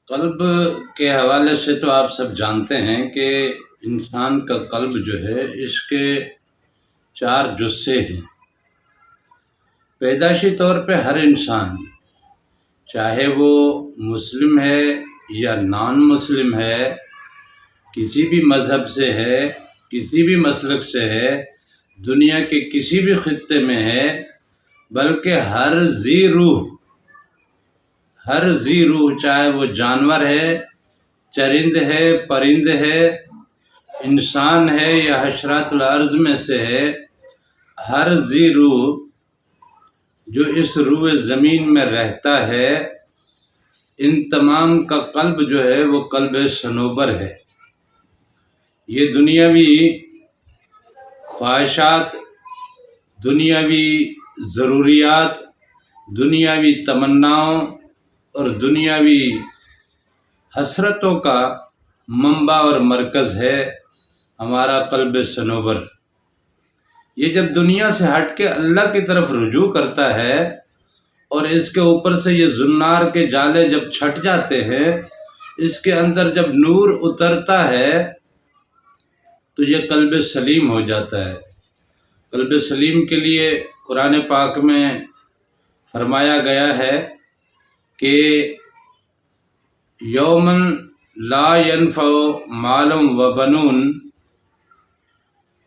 قلب کے حوالے سے تو آپ سب جانتے ہیں کہ انسان کا قلب جو ہے اس کے 4 جزے ہیں۔ پیدائشی طور پہ ہر انسان، چاہے وہ مسلم ہے یا نان مسلم ہے، کسی بھی مذہب سے ہے، کسی بھی مسلک سے ہے، دنیا کے کسی بھی خطے میں ہے، بلکہ ہر ذی روح چاہے وہ جانور ہے، چرند ہے، پرند ہے، انسان ہے یا حشرات الارض میں سے ہے، ہر ذی روح جو اس روح زمین میں رہتا ہے، ان تمام کا قلب جو ہے وہ قلب صنوبر ہے۔ یہ دنیاوی خواہشات، دنیاوی ضروریات، دنیاوی تمناؤں اور دنیاوی حسرتوں کا منبع اور مرکز ہے ہمارا قلب صنوبر۔ یہ جب دنیا سے ہٹ کے اللہ کی طرف رجوع کرتا ہے اور اس کے اوپر سے یہ زنار کے جالے جب چھٹ جاتے ہیں، اس کے اندر جب نور اترتا ہے تو یہ قلب سلیم ہو جاتا ہے۔ قلب سلیم کے لیے قرآن پاک میں فرمایا گیا ہے کہ یومن لا ینفع مال و بنون،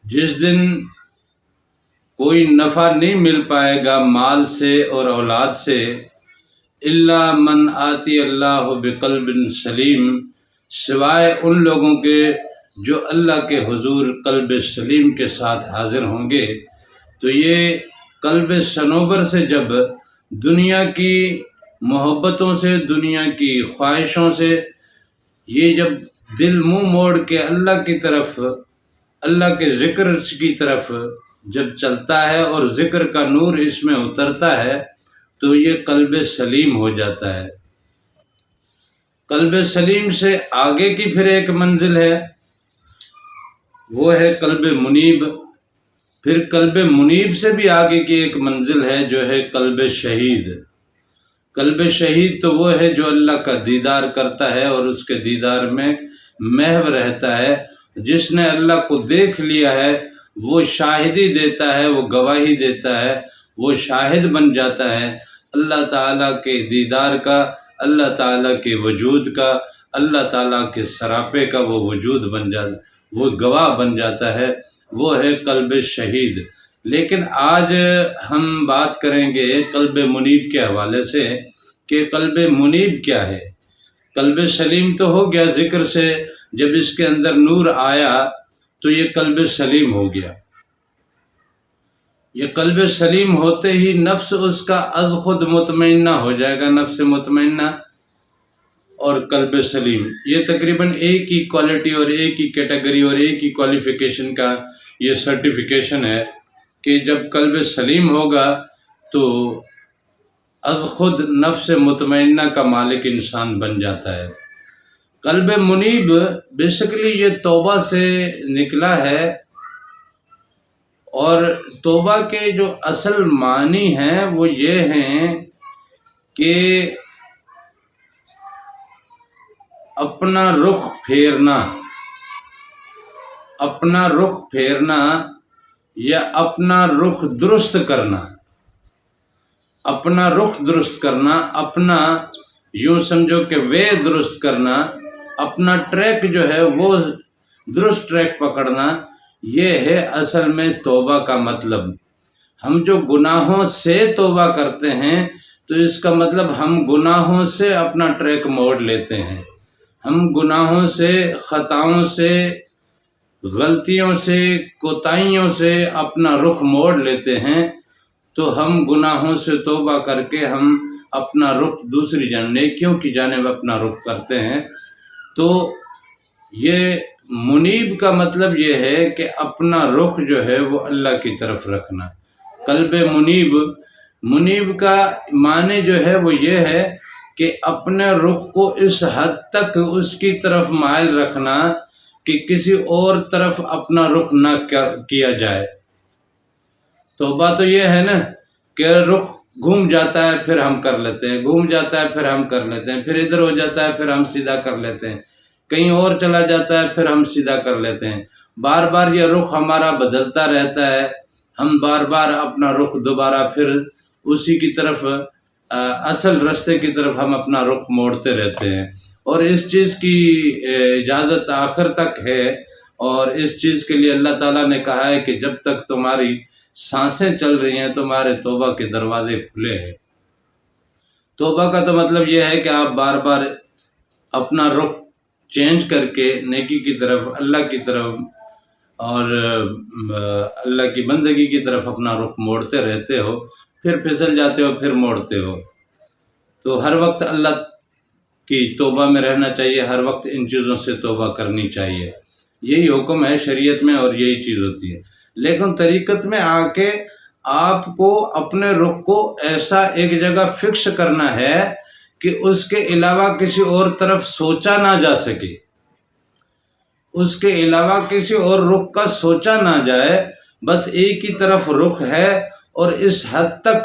جس دن کوئی نفع نہیں مل پائے گا مال سے اور اولاد سے، الا من آتی اللہ بقلب سلیم، سوائے ان لوگوں کے جو اللہ کے حضور قلب سلیم کے ساتھ حاضر ہوں گے۔ تو یہ قلب صنوبر سے جب دنیا کی محبتوں سے، دنیا کی خواہشوں سے، یہ جب دل منہ موڑ کے اللہ کی طرف، اللہ کے ذکر کی طرف جب چلتا ہے اور ذکر کا نور اس میں اترتا ہے تو یہ قلب سلیم ہو جاتا ہے۔ قلب سلیم سے آگے کی پھر ایک منزل ہے، وہ ہے قلب منیب۔ پھر قلب منیب سے بھی آگے کی ایک منزل ہے جو ہے قلب شہید۔ قلب شہید تو وہ ہے جو اللہ کا دیدار کرتا ہے اور اس کے دیدار میں محو رہتا ہے۔ جس نے اللہ کو دیکھ لیا ہے وہ شاہدی دیتا ہے، وہ گواہی دیتا ہے، وہ شاہد بن جاتا ہے اللہ تعالیٰ کے دیدار کا، اللہ تعالیٰ کے وجود کا، اللہ تعالیٰ کے سراپے کا وہ وجود بن جاتا، وہ گواہ بن جاتا ہے، وہ ہے قلب شہید۔ لیکن آج ہم بات کریں گے قلب منیب کے حوالے سے کہ قلب منیب کیا ہے۔ قلب سلیم تو ہو گیا ذکر سے، جب اس کے اندر نور آیا تو یہ قلب سلیم ہو گیا۔ یہ قلب سلیم ہوتے ہی نفس اس کا از خود مطمئنہ ہو جائے گا، نفس مطمئنہ اور قلب سلیم، یہ تقریباً ایک ہی کوالٹی اور ایک ہی کیٹیگری اور ایک ہی کوالیفیکیشن کا یہ سرٹیفیکیشن ہے کہ جب قلب سلیم ہوگا تو از خود نفس مطمئنہ کا مالک انسان بن جاتا ہے۔ قلب منیب بیسیکلی یہ توبہ سے نکلا ہے، اور توبہ کے جو اصل معنی ہیں وہ یہ ہیں کہ اپنا رخ پھیرنا، اپنا رخ پھیرنا یا اپنا رخ درست کرنا، اپنا رخ درست کرنا، اپنا یوں سمجھو کہ وے درست کرنا، اپنا ٹریک جو ہے وہ درست ٹریک پکڑنا، یہ ہے اصل میں توبہ کا مطلب۔ ہم جو گناہوں سے توبہ کرتے ہیں تو اس کا مطلب ہم گناہوں سے اپنا ٹریک موڑ لیتے ہیں، ہم گناہوں سے، خطاؤں سے، غلطیوں سے، کوتاہیوں سے اپنا رخ موڑ لیتے ہیں۔ تو ہم گناہوں سے توبہ کر کے ہم اپنا رخ دوسری جانب، نیکیوں کی جانب اپنا رخ کرتے ہیں۔ تو یہ منیب کا مطلب یہ ہے کہ اپنا رخ جو ہے وہ اللہ کی طرف رکھنا۔ قلب منیب، منیب کا معنی جو ہے وہ یہ ہے کہ اپنے رخ کو اس حد تک اس کی طرف مائل رکھنا کہ کسی اور طرف اپنا رخ نہ کیا جائے۔ توبہ تو یہ ہے نا کہ رخ घूम जाता है फिर हम कर लेते हैं, घूम जाता है फिर हम कर लेते हैं, फिर इधर हो जाता है फिर हम सीधा कर लेते हैं, कहीं और चला जाता है फिर हम सीधा कर लेते हैं। बार बार ये रुख हमारा बदलता रहता है, हम बार बार अपना रुख दोबारा फिर उसी की तरफ असल रास्ते की तरफ हम अपना रुख मोड़ते रहते हैं। और इस चीज़ की इजाज़त आखिर तक है, और इस चीज़ के लिए अल्लाह ताला ने कहा है कि जब तक तुम्हारी सांसें चल रही हैं तुम्हारे तौबा के दरवाजे खुले हैं। तौबा का तो मतलब यह है कि आप बार बार अपना रुख चेंज करके नेकी की तरफ, अल्लाह की तरफ और अल्लाह की बंदगी की तरफ अपना रुख मोड़ते रहते हो, फिर फिसल जाते हो, फिर मोड़ते हो। तो हर वक्त अल्लाह की तौबा में रहना चाहिए, हर वक्त इन चीज़ों से तौबा करनी चाहिए। यही हुक्म है शरीयत में और यही चीज़ होती है। लेकिन तरीक़त में आके आपको अपने रुख को ऐसा एक जगह फिक्स करना है कि उसके अलावा किसी और तरफ सोचा ना जा सके, उसके अलावा किसी और रुख का सोचा ना जाए, बस एक ही तरफ रुख है। और इस हद तक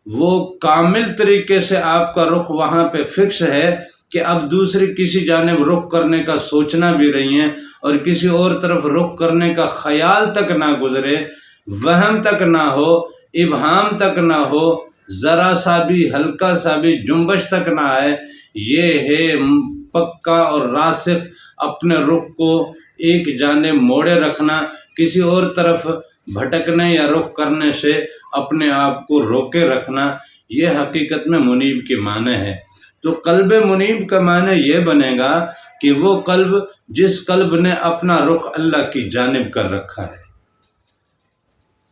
वो कामिल तरीके से आपका रुख वहाँ पे फिक्स है कि अब दूसरी किसी जानिब रुख करने का सोचना भी नहीं है, और किसी और तरफ रुख करने का ख्याल तक ना गुजरे, वहम तक ना हो, इबहाम तक ना हो, ज़रा सा भी हल्का सा भी जुम्बश तक ना आए। ये है पक्का और रासिख अपने रुख को एक जानिब मोड़े रखना, किसी और तरफ भटकने या रुख करने से अपने आप को रोके रखना। ये हकीकत में मुनीब के माने है। तो कल्ब मुनीब का माने ये बनेगा कि वो कल्ब जिस कल्ब ने अपना रुख अल्लाह की जानिब कर रखा है,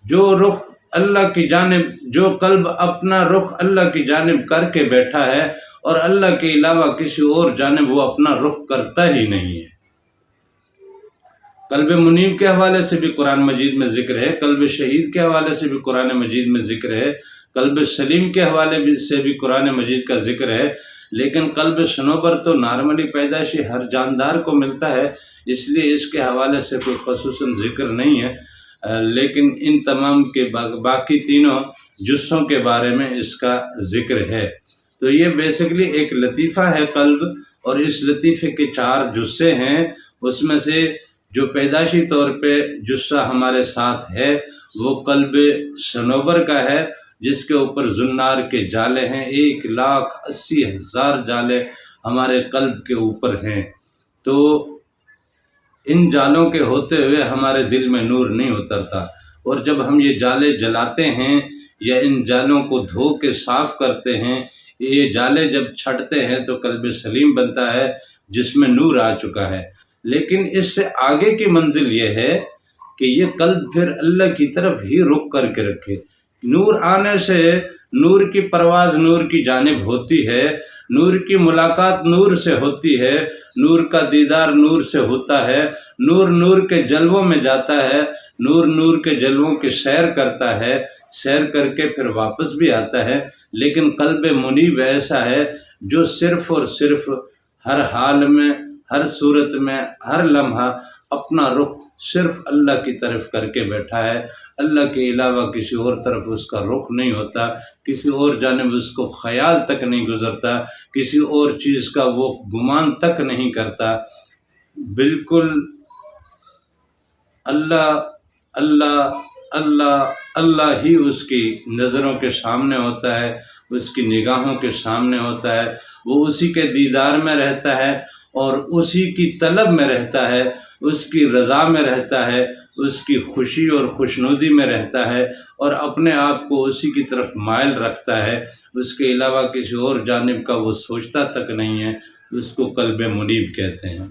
जो रुख अल्लाह की जानिब, जो कल्ब अपना रुख अल्लाह की जानिब करके बैठा है और अल्लाह के अलावा किसी और जानिब वो अपना रुख करता ही नहीं है। कल्ब मुनीब के हवाले से भी कुरान मजीद में ज़िक्र है, कल्ब शहीद के हवाले से भी कुरान मजीद में ज़िक्र है, कल्ब सलीम के हवाले से भी कुरान मजीद का ज़िक्र है। लेकिन कल्ब सनोबर तो नॉर्मली पैदाइशी हर जानदार को मिलता है, इसलिए इसके हवाले से कोई ख़ुसूसन ज़िक्र नहीं है। लेकिन इन तमाम के बाकी तीनों जुस्सों के बारे में इसका ज़िक्र है। तो ये बेसिकली एक लतीफ़ा है कल्ब, और इस लतीफ़े के 4 जुस्से हैं। उसमें से जो पैदाशी तौर पे जुस्सा हमारे साथ है वो कल्ब सनोबर का है, जिसके ऊपर जुन्नार के जाले हैं। 1,80,000 जाले हमारे कल्ब के ऊपर हैं। तो इन जालों के होते हुए हमारे दिल में नूर नहीं उतरता, और जब हम ये जाले जलाते हैं या इन जालों को धो के साफ़ करते हैं, ये जाले जब छटते हैं तो कल्ब सलीम बनता है जिसमें नूर आ चुका है। लेकिन इससे आगे की मंजिल ये है कि ये कल्ब फिर अल्लाह की तरफ ही रुख करके रखे। नूर आने से नूर की परवाज़ नूर की जानिब होती है, नूर की मुलाकात नूर से होती है, नूर का दीदार नूर से होता है, नूर नूर के जलवों में जाता है, नूर नूर के जलवों की सैर करता है, सैर करके फिर वापस भी आता है। लेकिन कल्ब मुनीब ऐसा है जो सिर्फ़ और सिर्फ हर हाल में, हर सूरत में, हर लम्हा अपना रुख सिर्फ अल्लाह की तरफ करके बैठा है। अल्लाह के अलावा किसी और तरफ उसका रुख नहीं होता, किसी और जानिब उसको ख्याल तक नहीं गुज़रता, किसी और चीज़ का वो गुमान तक नहीं करता। बिल्कुल अल्लाह अल्लाह अल्लाह अल्लाह ही उसकी नज़रों के सामने होता है, उसकी निगाहों के सामने होता है। वो उसी के दीदार में रहता है और उसी की तलब में रहता है, उसकी रज़ा में रहता है, उसकी खुशी और खुशनुदी में रहता है, और अपने आप को उसी की तरफ माइल रखता है। उसके अलावा किसी और जानिब का वो सोचता तक नहीं है। उसको कल्ब मुनीब कहते हैं।